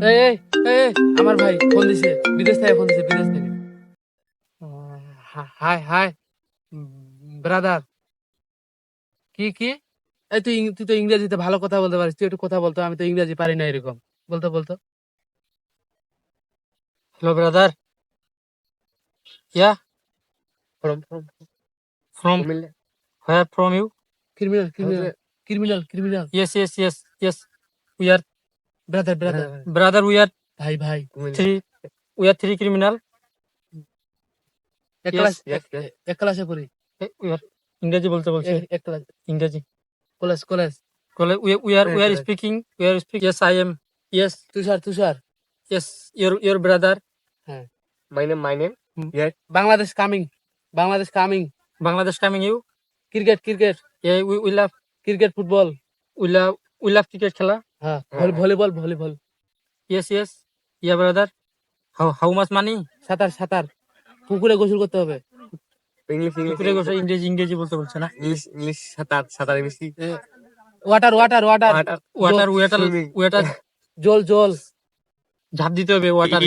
এই এই এই, আমার ভাই ফোন দিছে, বিদেশ থেকে ফোন দিছে, বিদেশ থেকে। High high brother. কি কি? এই তুই তো ইংরেজিতে ভালো কথা বলতে পারিস, তুই একটু কথা বলতো, আমি তো ইংরেজি পারি না এরকম। বলতো বলতো। Hello, brother. Yeah, from from from Comilla. where from you? Criminal criminal criminal criminal. Yes, yes, yes, yes. We are brother brother. brother. ভাই ভাই। Three. We are three criminal. এক Yes, ক্লাস এক ক্লাসে পড়ি। we are ইংরেজি বলতে বলছে এক ক্লাস ইংরেজি college college. we are speaking. Yes, I am. Yes, Tushar Tushar. yes. Your brother. হ্যাঁ। My name. Hmm. Yeah. Bangladesh coming, Bangladesh coming. Bangladesh coming you. Cricket cricket Yeah, we love cricket football. we love cricket খেলা. হ্যাঁ হ্যাঁ। Volleyball volleyball. Yes, yes. Yeah, brother. How much money? সাঁতার সাঁতার, পুকুরে গোসল করতে হবে। পুকুরে গোসা ইংরেজি বলতে বলছে না. English সাঁতার বেশি ওয়াটার ওয়াটার ওয়াটার। ওয়াটার জল জল। ঝাঁপ দিতে হবে ওয়াটার.